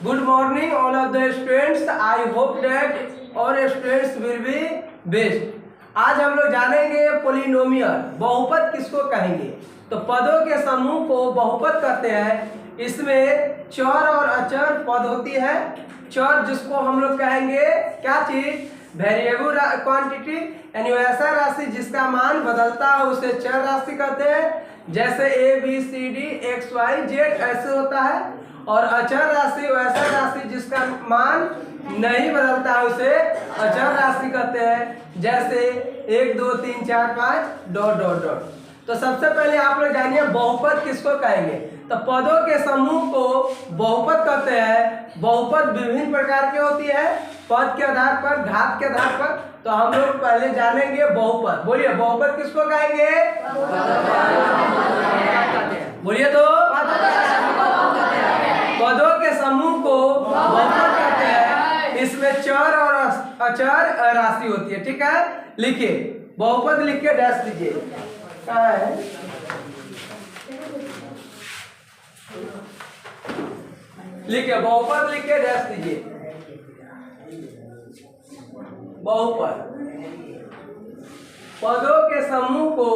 Good morning, all of the students. I hope that all students will be best. आज हम लोग जानेंगे polynomial, बहुपद किसको कहेंगे। तो पदों के समूह को बहुपद कहते हैं। इसमें चर और अचर पद होती है। चर जिसको हम लोग कहेंगे क्या चीज, वेरिएबल क्वांटिटी, यानी वैसा राशि जिसका मान बदलता है उसे चर राशि कहते हैं। जैसे A B C D X Y Z ऐसे होता है। और अचर राशि वैसा राशि जिसका मान नहीं बदलता है उसे अचर राशि कहते हैं। जैसे 1 2 3 4 5 डॉट डॉट डॉट। तो सबसे पहले आप लोग जानिए बहुपद किसको कहेंगे। तो पदों के समूह को बहुपद कहते हैं। बहुपद विभिन्न प्रकार की होती है, पद के आधार पर, घात के आधार पर। तो हम लोग पहले जानेंगे बहुपद। बोलिए बहुपद किसको कहेंगे, बोलिए तो। पदों के समूह को बहुपद कहते हैं। इसमें चर और अचर राशि होती है। ठीक है, लिखिए बहुपद, लिख के डैश दीजिए। कहाँ है, लिखिए बहुपद, लिख के डैश दीजिए। बहुपद पदों के समूह को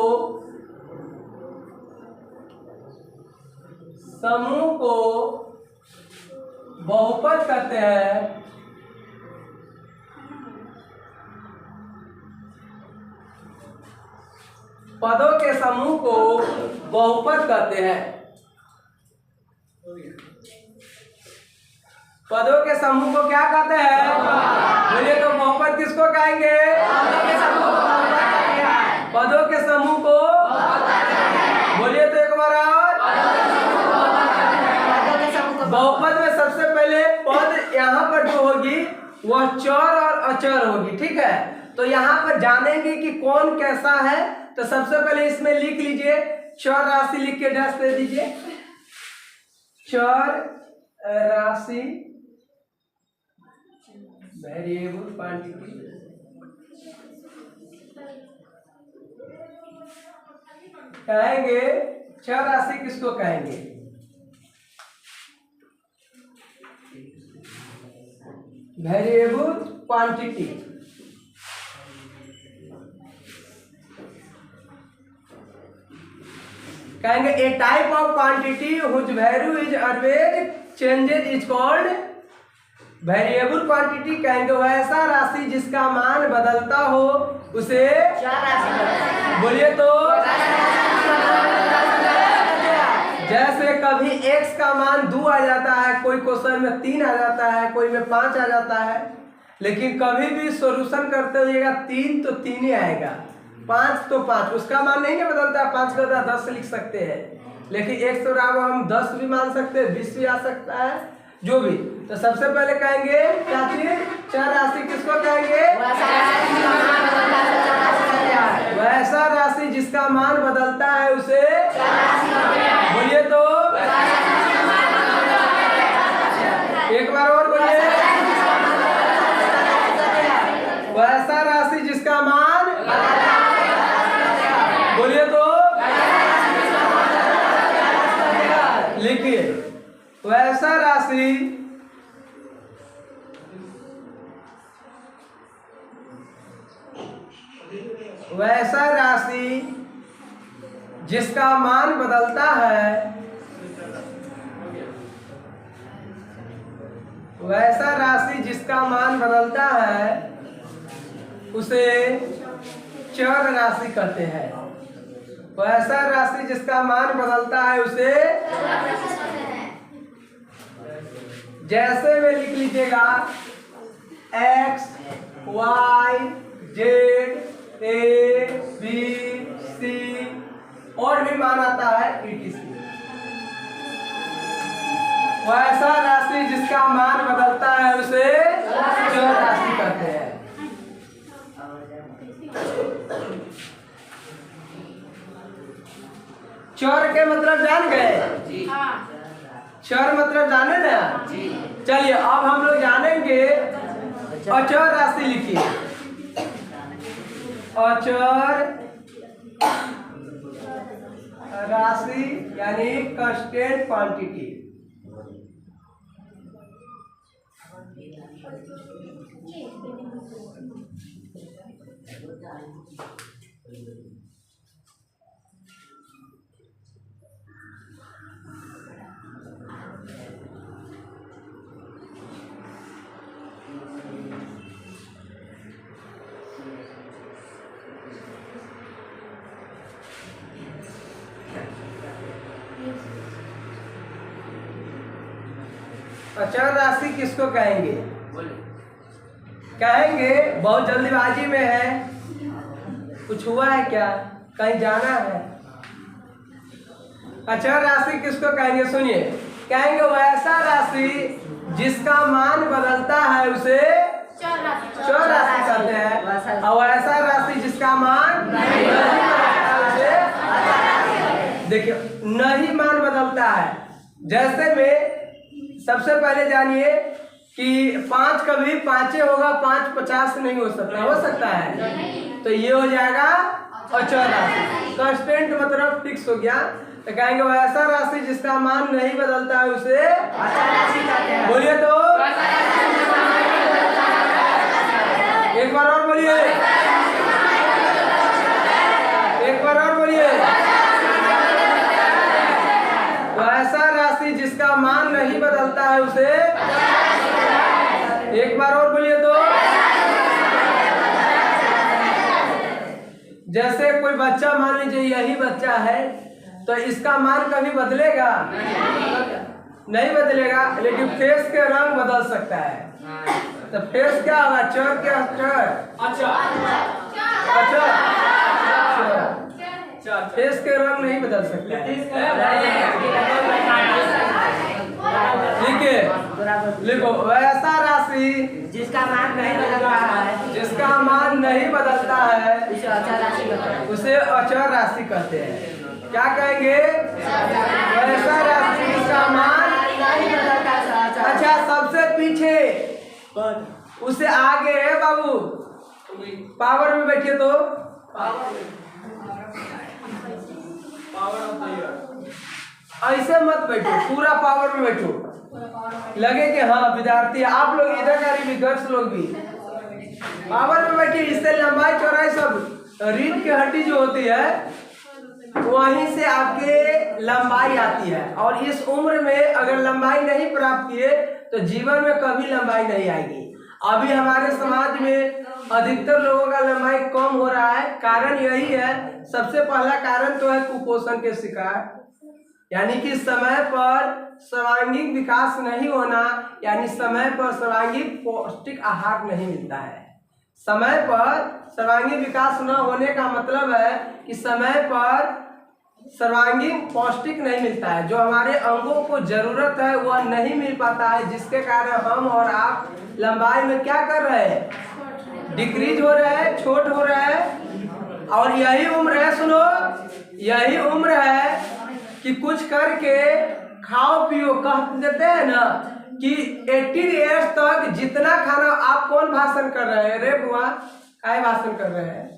बहुपद कहते हैं। पदों के समूह को बहुपद कहते हैं। पदों के समूह को क्या कहते हैं, बोलिए तो। बहुपद किसको कहेंगे, पदों के समूह को, बोलिए तो एक बार और। बहुपद में सबसे पहले पद यहाँ पर जो होगी वह चर और अचर होगी। ठीक है, तो यहाँ पर जानेंगे कि कौन कैसा है। तो सबसे पहले इसमें लिख लीजिए, चर राशि लिख के डैश दे दीजिए। चर राशि वेरिएबल क्वांटिटी, कहेंगे चर राशि किसको कहेंगे, वेरिएबल क्वांटिटी। कहेंगे a type of quantity which value is always changes is called variable quantity. कहेंगे वैसा राशि जिसका मान बदलता हो उसे चर राशि, बोलिए तो। जैसे कभी x का मान 2 आ जाता है, कोई क्वेश्चन में 3 आ जाता है, कोई में 5 आ जाता है। लेकिन कभी भी सॉल्यूशन करते हुएगा 3 तो 3 ही आएगा, 5 तो 5, उसका मान नहीं ना बदलता है। 5 का 10 लिख सकते हैं, लेकिन x के बराबर हम 10 भी मान सकते हैं, 20 भी आ सकता है, जो भी। तो सबसे पहले कहेंगे क्या चीज, चर राशि किसको कहेंगे, वैसा राशि जिसका मान बदलता है उसे, बोलिए तो। एक बार और बोलिए, वैसा राशि जिसका मान, बोलिए तो। लिखिए वैसा राशि जिसका मान बदलता है, वैसा राशि जिसका मान बदलता है उसे चर राशि कहते हैं। वैसा राशि जिसका मान बदलता है उसे, जैसे में लिख लीजिएगा x y z a b c, और भी मान आता है etc। वैसा राशि जिसका मान बदलता है उसे चर राशि कहते हैं। चर के मतलब जान गए, चर मतलब जाने ना। चलिए अब हम लोग जानेंगे अचर राशि। लिखिए अचर राशि यानी कांस्टेंट क्वांटिटी। अचर राशि किसको कहेंगे? कहेंगे बहुत जल्दीबाजी में है, कुछ हुआ है क्या, कहीं जाना है? अचर राशि किसको कहेंगे? सुनिए, कहेंगे वैसा राशि जिसका मान बदलता है उसे चर राशि कहते हैं, और वैसा राशि जिसका मान नहीं बदलता है उसे। देखिए, नहीं मान बदलता है, जैसे में सबसे पहले जानिए कि 5 कभी 5 होगा, 5 50 नहीं हो सकता है, तो ये हो जाएगा अचर राशि। कांस्टेंट मतलब फिक्स हो गया, तो कहेंगे वैसा राशि जिसका मान नहीं बदलता है उसे अचर राशि कहते हैं। बोलिए तो, एक बार और बोलिए, एक बार और बोलिए। वैसा राशि जिसका मान नहीं बदलता है उसे, एक बार और बोलिए तो। जैसे कोई बच्चा, मान लीजिए यही बच्चा है, तो इसका मान कभी बदलेगा? नहीं बदलेगा, लेकिन फेस के रंग बदल सकता है। तो फेस क्या होगा? चर क्या? चर फेस के रंग नहीं बदल सकता है। लिखो, वैसा राशि जिसका मान नहीं बदलता है, जिसका मान नहीं बदलता है उसे अचर राशि कहते हैं। उसे अचर राशि कहते हैं। क्या कहेंगे? वैसा राशि जिसका मान नहीं बदलता। अच्छा, सबसे पीछे उसे आगे है बाबू, पावर में बैठिए तो। ऐसे मत बैठो, पूरा पावर में बैठो, लगे कि हाँ विद्यार्थी आप लोग इधर का भी, गर्ल्स लोग भी पावर में बैठिए। इससे लंबाई चौड़ाई सब रीढ़ की हड्डी जो होती है वहीं से आपके लंबाई आती है, और इस उम्र में अगर लंबाई नहीं प्राप्त किए तो जीवन में कभी लंबाई नहीं आएगी। अभी हमारे समाज में अधिकतर लोगों का लंबाई कम हो रहा है, कारण यही है। सबसे पहला कारण तो है कुपोषण के शिकार, यानी कि समय पर सर्वांगीण विकास नहीं होना, यानी समय पर सर्वांगीण पौष्टिक आहार नहीं मिलता है। समय पर सर्वांगीण विकास न होने का मतलब है कि समय पर सर्वांगीण पौष्टिक नहीं मिलता है, जो हमारे अंगों को जरूरत है वह नहीं मिल पाता है, जिसके कारण हम और आप लंबाई में क्या कर रहे हैं? डिक्रीज हो रहा है, छोट हो रहा है। और यही उम्र है, सुनो, यही उम्र है कि कुछ करके खाओ पियो, कह देते हैं ना कि 18 ईयर्स तक जितना खाना। आप कौन भाषण कर रहे हैं रे बुआ? काय भाषण कर रहे हैं?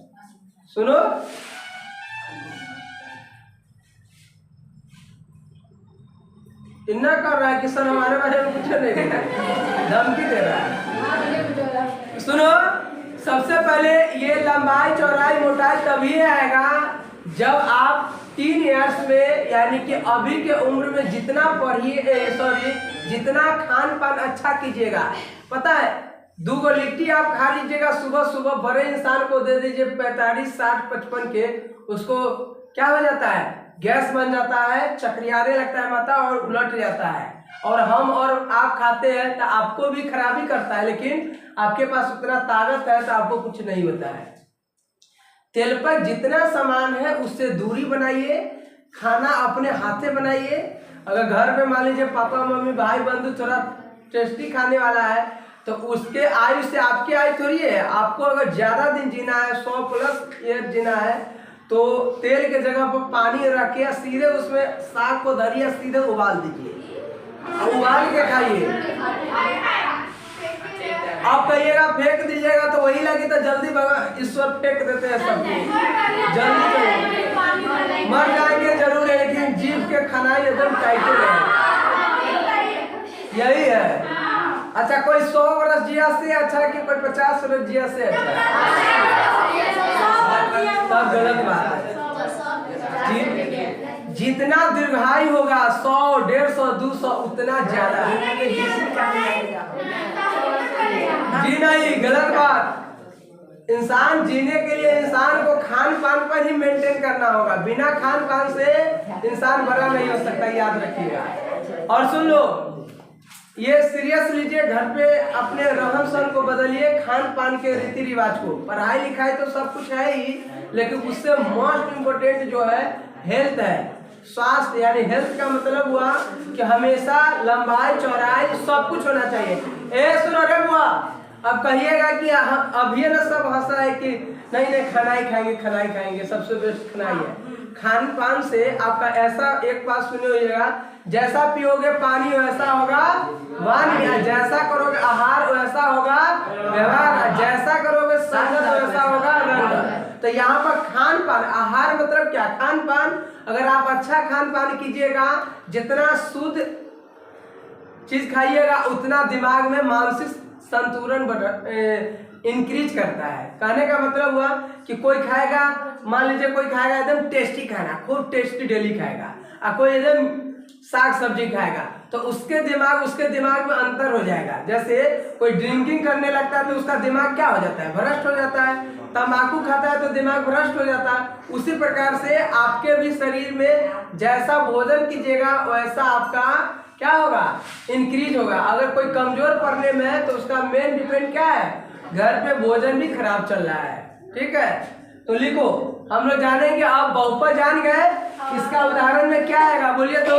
सुनो, इतना कर रहा है कि सर हमारे बारे में कुछ नहीं, धमकी दे रहा है। सुनो, सबसे पहले ये लंबाई चौड़ाई मोटाई तभी आएगा जब आप 3 ईयर्स में, यानी कि अभी के उम्र में जितना पढ़िए, जितना खान पान अच्छा कीजिएगा। पता है, 2 लिट्टी आप खा लीजिएगा सुबह सुबह, बड़े इंसान को दे दीजिए 45 60 55 के, उसको क्या हो जाता है? गैस बन जाता है, चक्रियाने लगता है माथा और उलट जाता है। और हम और आप खाते हैं तो आपको भी खराबी करता है, लेकिन आपके पास उतना ताकत है तो आपको कुछ नहीं होता है। तेल पर जितना सामान है उससे दूरी बनाइए, खाना अपने हाथे बनाइए। अगर घर पे मान लीजिए पापा मम्मी भाई बंधु थोड़ा टेस्टी खाने वाला है तो उसके आयु से आपकी आयु थोड़ी है। आपको अगर ज्यादा दिन जीना है, 100+ ईयर जीना है, तो तेल के जगह पर पानी रख के सीधे उसमें साग को धरिए, सीधे उबाल दीजिए, उबाल के खाइए। आप कहिएगा फेंक दीजिएगा तो वही लगी, तो जल्दी भगा ईश्वर फेंक देते हैं सबको, जल्दी मर जाएंगे जरूर है, लेकिन जीव के खाना एकदम टाइटे रहे, यही है। अच्छा, कोई 100 वर्ष जिया से अच्छा है कि कोई 50 वर्ष जिया से अच्छा है? तब गलत बात है। जितना दीर्घायु होगा 100, 150, 200 उतना ज्यादा है। जी नहीं, गलत बात। इंसान जीने के लिए इंसान को खान पान पर ही मेंटेन करना होगा। बिना खान पान से इंसान बड़ा नहीं हो सकता, याद रखिएगा। और सुन लो, ये सीरियस लीजिए, घर पे अपने रहन सहन को बदलिए, खान पान के रीति रिवाज को। पढ़ाई लिखाई तो सब कुछ है ही, लेकिन उससे मोस्ट इम्पोर्टेंट जो है हेल्थ है, स्वास्थ्य। यानी हेल्थ का मतलब हुआ कि हमेशा लंबाई चौड़ाई सब कुछ होना चाहिए। ए सुनो रे बुआ, अब कहिएगा कि अभी ना सब हंसा है कि नहीं नहीं खाना ही खाएंगे, खाना ही खाएंगे, सबसे बेस्ट खाना ही है। खान पान से आपका ऐसा एक बात सुने होइएगा, जैसा पियोगे पानी वैसा होगा वाणी, जैसा करोगे आहार वैसा होगा व्यवहार, जैसा करोगे संगत वैसा होगा रंग। तो यहाँ पर खान पान, आहार मतलब क्या? खान पान। अगर आप अच्छा खान पान कीजिएगा, जितना शुद्ध चीज खाइएगा उतना दिमाग में मानसिक संतुलन इंक्रीज करता है। कहने का मतलब हुआ कि कोई खाएगा, मान लीजिए कोई खाएगा एकदम टेस्टी खाना, खूब टेस्टी डेली खाएगा, और कोई एकदम साग सब्जी खाएगा, तो उसके दिमाग में अंतर हो जाएगा। जैसे कोई ड्रिंकिंग करने लगता है तो उसका दिमाग क्या हो जाता है? भ्रष्ट हो जाता है। तंबाकू खाता है तो दिमाग भ्रष्ट हो जाता है। उसी प्रकार से आपके भी शरीर में जैसा भोजन कीजिएगा वैसा आपका क्या होगा? इंक्रीज होगा। अगर कोई कमजोर पड़ने में है तो उसका मेन डिपेंड क्या है? घर पे भोजन भी खराब चल रहा है। ठीक है, तो लिखो, हम लोग जानेंगे। आप बहुपद जान गए, इसका उदाहरण में क्या आएगा? बोलिए तो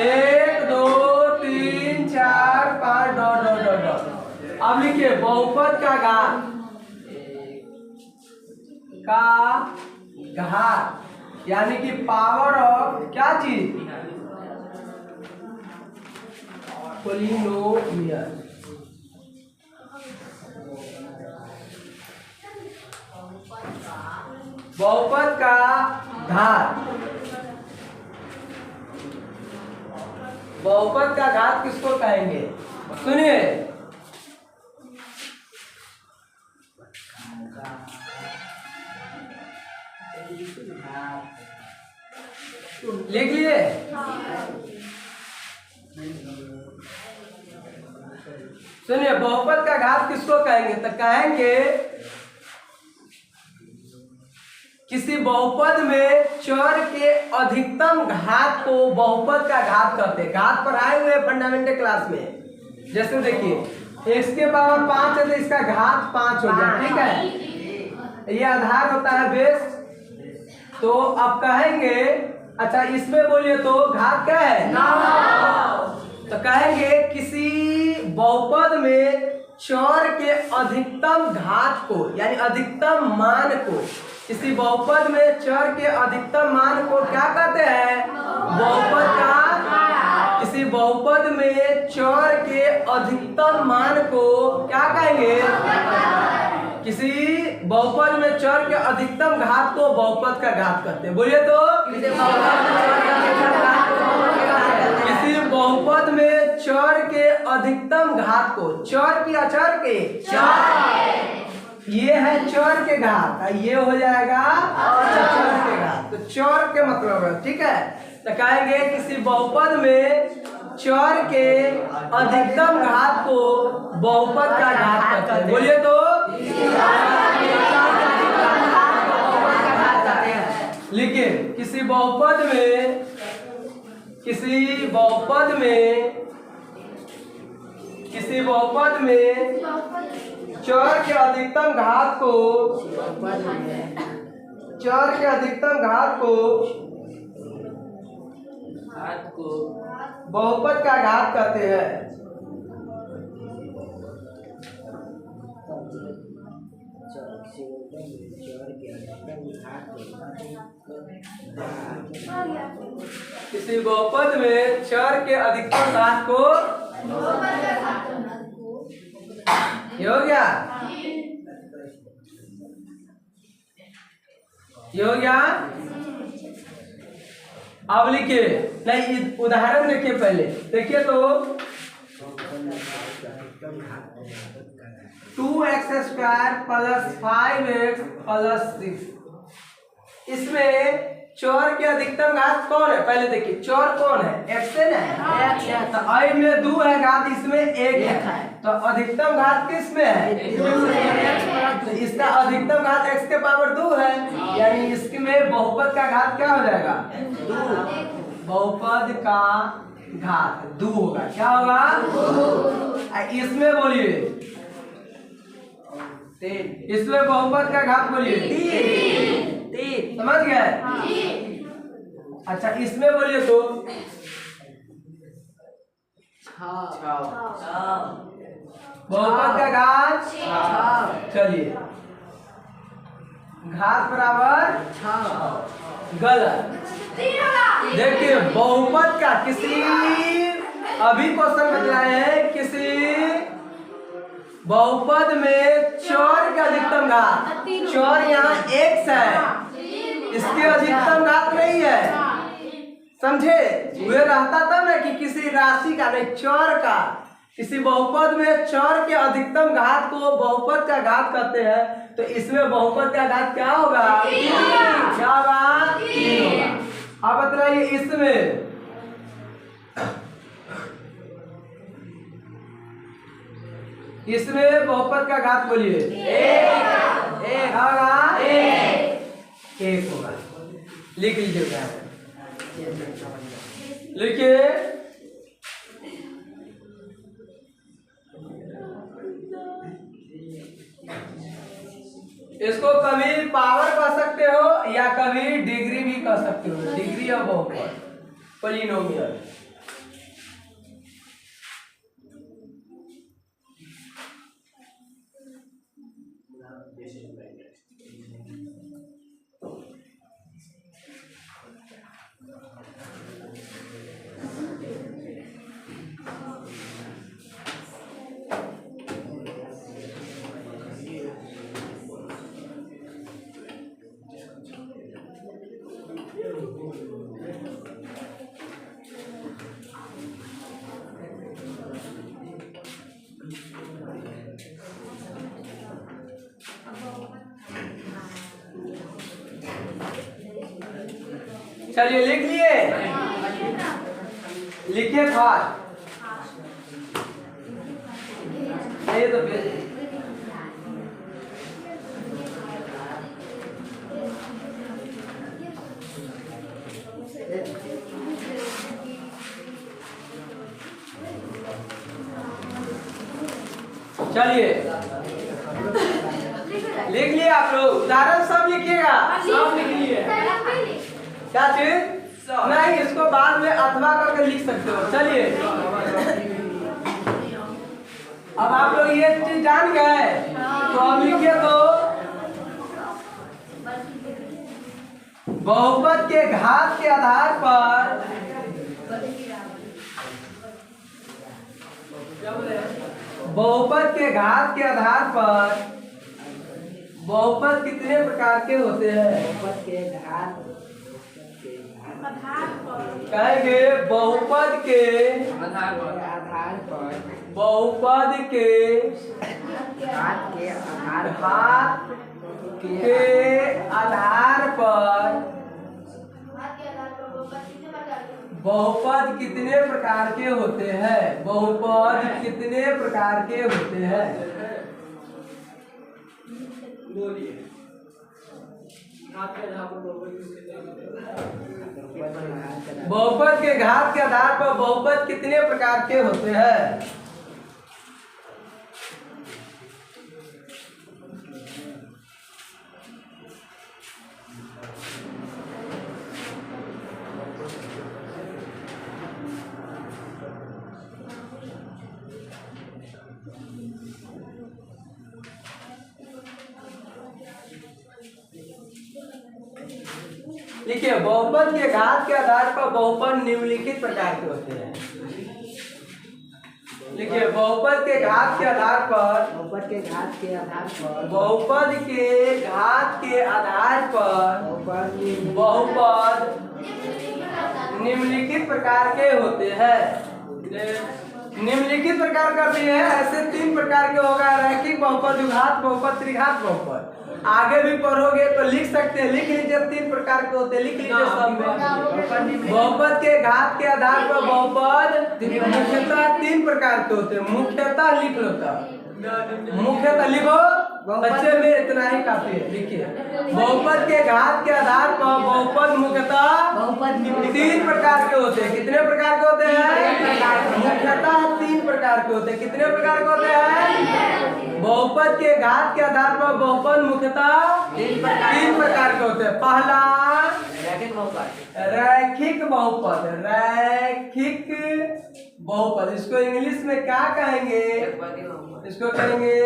1 2 3 4 5 डॉट डॉट डॉट डॉट। अब लिखिए बहुपद का घात, यानी कि पावर ऑफ क्या चीज? पोलिनोमियल। बहुपद का घात। बहुपद का घात किसको कहेंगे? सुनिए, लिख लिए। सुनिए, बहुपद का घात किसको कहेंगे? तो कहेंगे किसी बहुपद में चर के अधिकतम घात को बहुपद का घात कहते हैं। घात पर आए हुए फंडामेंटल क्लास में। जैसे देखिए, इसके पावर 5 है तो इसका घात 5 हो गया। ठीक है, ये आधार होता है बेस। तो अब कहेंगे, अच्छा इसमें बोलिए तो घात क्या है? 9। तो कहेंगे किसी बहुपद में चर के अधिकतम घात को, यानी अधिकतम मान को, किसी बहुपद में चर के अधिकतम मान को क्या कहते हैं? बहुपद का। किसी बहुपद में चर के अधिकतम मान को क्या कहेंगे? किसी बहुपद में चर के अधिकतम घात को बहुपद का घात कहते हैं। बोलिए तो किसी बहुपद में चर के अधिकतम घात को, चर की अचर के, ये है चर के घात, ये हो जाएगा चर के घात। तो चर के मतलब है। ठीक है, तो कहेंगे किसी बहुपद में चर के अधिकतम घात को बहुपद का घात कहते हैं। बोलिए तो लिखिए, किसी बहुपद में चर के अधिकतम घात को बहुपद का घात कहते हैं। किसी बहुपद में चर के अधिकतम घात को, ये हो गया, ये हो गया। अब लिखिए, नहीं उदाहरण देखिए, पहले देखिए तो 2x² + 5x + 6। इसमें चौर के अधिकतम घात कौन है? पहले देखिए चौर कौन है? x है ना। तो आई में 2 है घात, इसमें 1 है, तो अधिकतम घात किस में है? तो इसका अधिकतम घात x के पावर 2 है, यानी इसमें बहुपद का घात क्या हो जाएगा? 2। बहुपद का घात 2 होगा। क्या होगा? 2। इसमें बोलिए 3। इसमें बहुपद का घात बोलिए 3। समझ गए? अच्छा इसमें बोलिए तो 6। बहुपद का घात 6। चलिए घात बराबर 6। गलत। देखिए बहुपद का किसी अभी क्वेश्चन बताए हैं, किसी बहुपद में चौर का अधिकतम घात, चौर यहाँ x है, इसके अधिकतम घात नहीं है, समझे? वे रहता तब ना कि किसी राशि का नहीं, चौर का, किसी बहुपद में चौर के अधिकतम घात को बहुपद का घात कहते हैं। तो इसमें बहुपद का घात क्या होगा? 3। क्या होगा? 3 होगा। अब बताइए इसमें बहुपद का घात बोलिए 1 होगा। 1 होगा। लिख लीजिएगा, लिखिए इसको कभी पावर कह सकते हो या कभी डिग्री भी कह सकते हो, डिग्री ऑफ बहुपद, पॉलिनोमियल। चलिए लिख लिए, लिखिए खास ये तो फिर चलिए लिख लिए आप लोग, उदाहरण सब लिखिएगा, सब लिख लिए। क्या चीज? नहीं, इसको बाद में अथवा करके लिख सकते हो। चलिए अब आप लोग ये चीज जान गए, तो अब लिखिए तो बहुपद के घात के आधार पर बहुपद के घात के आधार पर बहुपद कितने प्रकार के होते हैं? बहुपद के घात कहेंगे बहुपद के आधार पर, बहुपद के घात के आधार पर बहुपद कितने प्रकार के होते हैं? बहुपद कितने प्रकार के होते हैं? बोलिए। बहुपद के घात के आधार पर बहुपद कितने प्रकार के होते हैं? देखिए बहुपद के घात के आधार पर बहुपद निम्नलिखित प्रकार के होते हैं। देखिए बहुपद के घात के आधार पर बहुपद के घात के आधार पर बहुपद निम्नलिखित प्रकार के होते हैं। निम्नलिखित प्रकार कर दिए हैं। ऐसे 3 प्रकार के होगा, रैखिक बहुपद, द्विघात बहुपद, त्रिघात बहुपद। आगे भी पढ़ोगे तो लिख सकते हैं, लिख लीजिए 3 प्रकार के होते हैं, लिख लीजिए सब में। बहुपद के घात के आधार पर बहुपद मुख्यतः 3 प्रकार के होते हैं। मुख्यतः लिख लो, मुख्यतः लिखो, बच्चे में इतना ही काफी है। लिखिए, बहुपद के घात के आधार पर बहुपद मुख्यतः 3 प्रकार के होते हैं। कितने प्रकार के होते हैं? मुख्यतः 3 प्रकार के होते हैं। कितने प्रकार के होते हैं? बहुपद के घात के आधार पर बहुपद मुख्यतः 3 प्रकार के होते हैं। पहला रैखिक बहुपद, रैखिक बहुपद। इसको इंग्लिश में क्या कहेंगे? इसको कहेंगे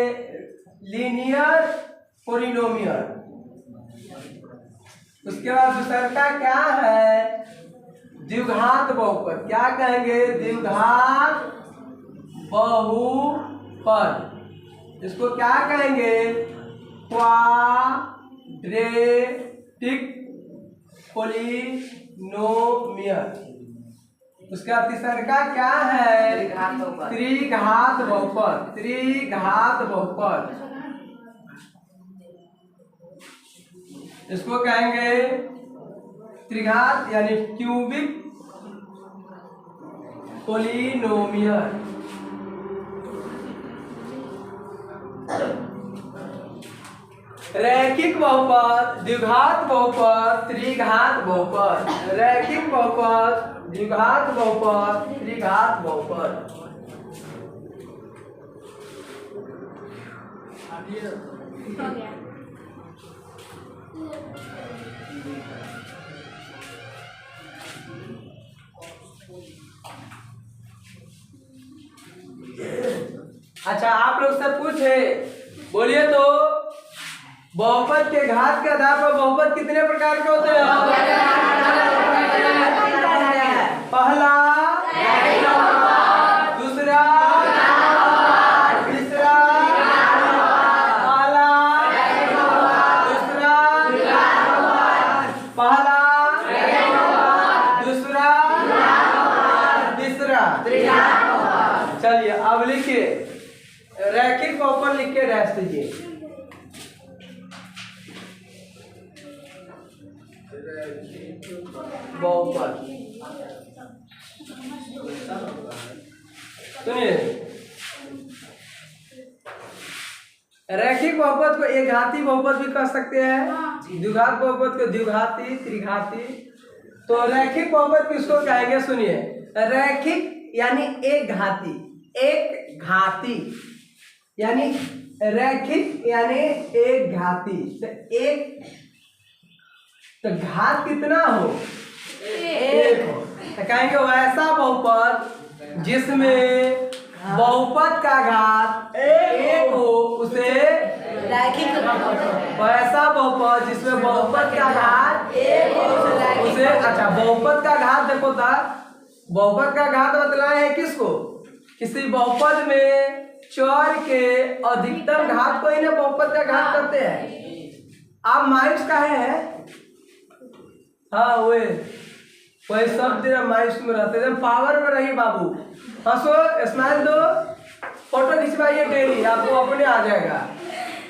लीनियर पॉलिनोमियल। उसके बाद दूसरा क्या है? द्विघात बहुपद। क्या कहेंगे? द्विघात बहुपद। इसको क्या कहेंगे? Quadratic polynomial. उसका तीसरा क्या है? त्रिघात बहुपद, त्रिघात बहुपद। इसको कहेंगे त्रिघात यानी क्यूबिक पॉलिनोमियल। रैखिक बहुपद, द्विघात बहुपद, त्रिघात बहुपद। रैखिक बहुपद, द्विघात बहुपद, त्रिघात बहुपद। अच्छा, आप लोग से पूछे, बोलिए तो बहुपद के घात के आधार पर बहुपद कितने प्रकार के होते हैं? पहला, दूसरा, तीसरा। पहला, दूसरा, पहला, दूसरा, तीसरा। चलिए अब लिखिए, रैखिक बहुपद लिख के डैश दीजिए। बहुपद सुनिए, रैखिक बहुपद को एक घाती बहुपद भी कह सकते हैं, द्विघात बहुपद को द्विघाती, त्रिघाती। तो रैखिक बहुपद किसको कहेंगे? सुनिए, रैखिक यानी एक घाती, एक घाती यानी रैखिक यानी एक घाती। तो एक, तो घात कितना हो? एक हो। तो कहेंगे वैसा बहुपद जिसमें बहुपद का घात एक हो उसे रैखिक बहुपद। वैसा बहुपद जिसमें बहुपद का घात एक हो उसे, अच्छा बहुपद का घात देखो था, बहुपद का घात बतलाए है किसको? किसी बहुपद में चर के अधिकतम घात को ही ना बहुपद का घात करते हैं। आप माइनस का है? हाँ वही सब दिन माइनस में रहते हैं, पावर में रही बाबू। हंसो, स्माइल दो, फोटो खिंचवाइए डेली, आपको अपने आ जाएगा।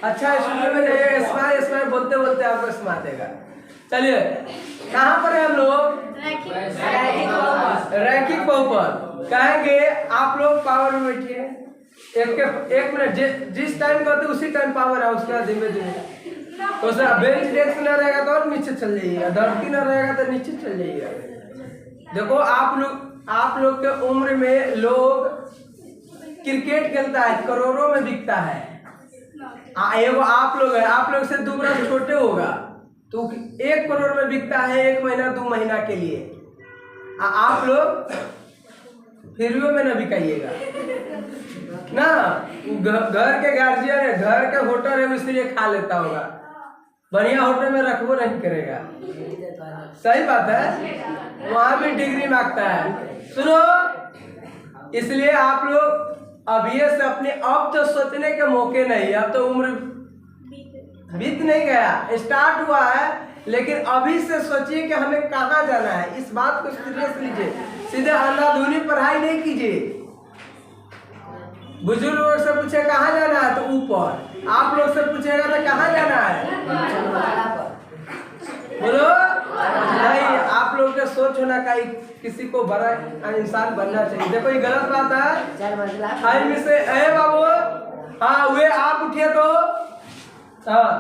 अच्छा स्टूडियो में जाइए, स्माइल स्माइल बोलते बोलते आपको स्माइल देगा। चलिए कहाँ पर है हम लोग? रैखिक बहुपद। कहेंगे आप लोग पावर में बैठिए, एक मिनट, जिस टाइम कहते उसी टाइम पावर है, उसके बाद धीमे धीमे। तो सर बेंच डेस्क न रहेगा तो और नीचे चल जाइएगा, धरती न रहेगा तो नीचे चल जाइएगा। देखो आप लोग के उम्र में लोग क्रिकेट खेलता है, करोड़ों में बिकता है। एगो आप लोग है, आप लोग से 2 बरस छोटे होगा तो 1 करोड़ में बिकता है 1 महीना 2 महीना के लिए। आप लोग फ्रीओ में न बिकाइएगा ना। घर के गार्जियन है, घर के होटल है, इसलिए खा लेता होगा, बढ़िया होटल में रखबो नहीं करेगा। सही बात है, वहां भी डिग्री मांगता है। सुनो, इसलिए आप लोग अभी से अपने, अब तो सोचने के मौके नहीं, अब तो उम्र बीत नहीं गया, स्टार्ट हुआ है, लेकिन अभी से सोचिए कि हमें कहाँ जाना है। इस बात को सीरियस लीजिए, सीधे अंधाधुनी पढ़ाई नहीं कीजिए। बुजुर्ग लोग से पूछे कहाँ जाना है तो ऊपर। आप लोग से पूछेगा तो कहाँ जाना है? बोलो नहीं। आप लोग के सोच होना का किसी को बड़ा इंसान बनना चाहिए। देखो ये गलत बात है। हाई में से ए बाबू, हाँ वे आप उठिए तो हाँ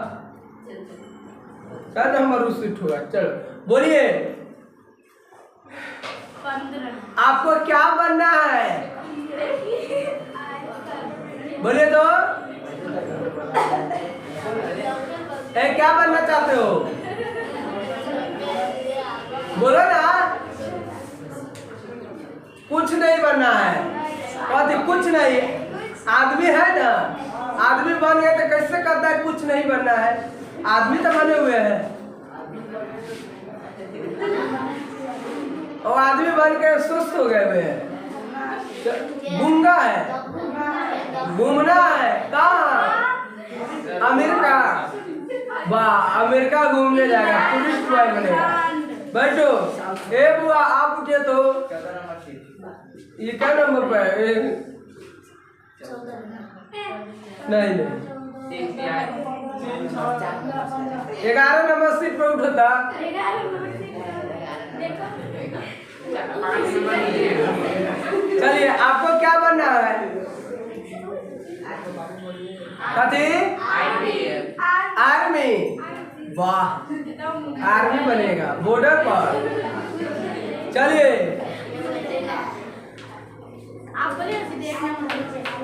क्या नंबर उस हुआ। चलो बोलिए आपको क्या बनना है? बोलिए तो क्या बनना चाहते हो? बोलो ना। कुछ नहीं बनना है। कुछ नहीं। आदमी है ना, आदमी बन गए तो कैसे कहता है कुछ नहीं बनना है? आदमी तो बने हुए हैं और आदमी बन के सुस्त हो गए हुए हैं। गूंगा है, घूमना है कहाँ? अमेरिका। वाह, अमेरिका घूमने जाएगा, पुलिस बॉय बनेगा। बैठो। ए बुआ आप उठे तो ये क्या नंबर पे है? नहीं 11 नंबर सीट पे उठो था। चलिए आपको क्या बनना है? कथी? आर्मी। वाह, आर्मी बनेगा बॉर्डर पर। चलिए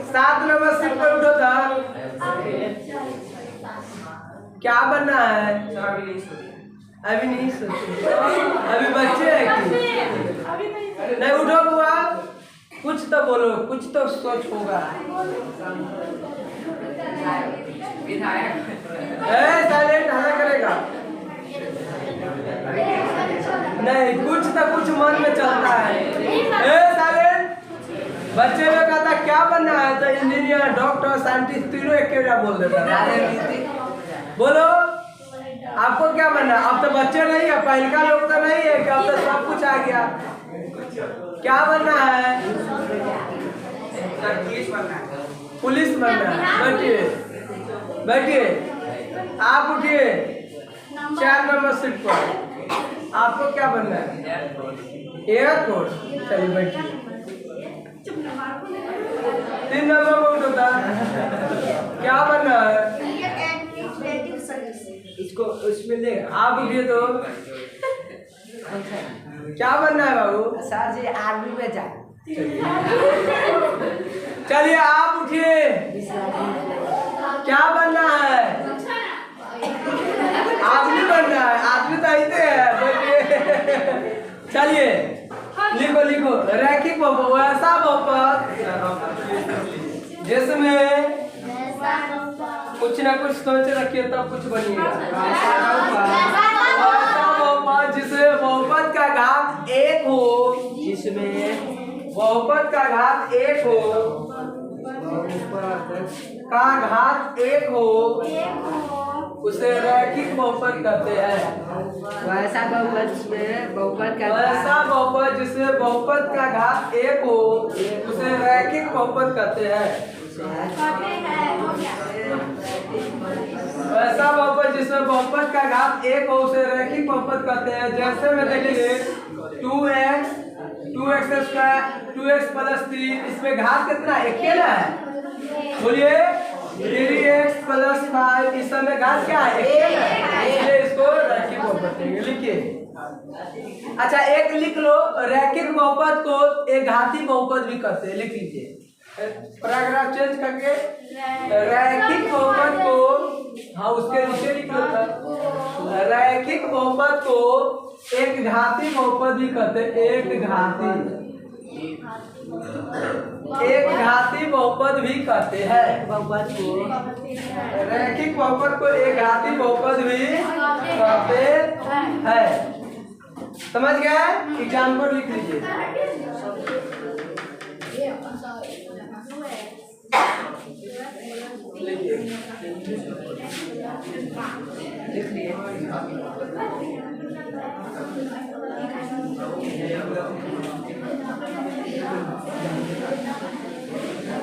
7 नंबर सीट पर उठो था। क्या बनना है? अभी नहीं सोचे, अभी बच्चे हैं कि नहीं? उठो बुआ, कुछ तो बोलो, कुछ तो सोच होगा। साइलेंट हल्ला करेगा नहीं, कुछ तो कुछ मन में चलता है। साइलेंट। बच्चे लोग कहता क्या बनना है तो इंजीनियर, डॉक्टर, साइंटिस्ट तीनों एक बोल देता है। बोलो आपको क्या बनना? अब तो बच्चे नहीं है, पहले का लोग तो नहीं है कि अब तो सब कुछ आ गया। क्या बनना है? पुलिस बनना है। बैठिए बैठिए। आप उठिए 4 नंबर सीट पर। आपको क्या बनना है? एयरपोर्ट। चलिए बैठिए। 3 नंबर में उठता क्या बनना है? इसको उसमें ले। आप उठिए तो क्या बनना है बाबू? सर जी आर्मी में जा। चलिए आप उठिए। क्या बनना है? आदमी बनना है। आदमी तो आते हैं। बोलिए। चलिए लिखो लिखो। रैखिक बहुपद, वैसा बहुपद जिसमें कुछ ना कुछ सोच रखिए तब कुछ बनिएगा। वैसा बहुपद जिसमें बहुपद का घात 1 हो, जिसमें बहुपद का घात 1 हो, का घात 1 हो, उसे रैखिक बहुपद कहते हैं। वैसा बहुपद जिसमें बहुपद का वैसा बहुपद जिसमें बहुपद का घात 1 हो, उसे रैखिक बहुपद कहते हैं। वैसा बहुपद जिसमें बहुपद का घात 1 हो उसे रैखिक बहुपद कहते हैं। जैसे में देखिए 2x 2x प्लस 3, इसमें घात कितना? अकेला है। बोलिए 3x प्लस 5, इस समय घात क्या है? इसलिए इसको रैखिक बहुपद कहेंगे। लिखिए। अच्छा एक लिख लो, रैखिक बहुपद को एक घाती बहुपद भी कहते हैं। लिख लीजिए, पैराग्राफ चेंज करके रैखिक बहुपद को, हाँ उसके नीचे लिख लो था। रैखिक बहुपद को एक घाती बहुपद भी कहते हैं। एक घाती बहुपद भी कहते हैं। बहुपद को रैखिक बहुपद को एक घाती बहुपद भी कहते हैं। समझ गए? एग्जाम्पल लिख लीजिए। लिख लिए।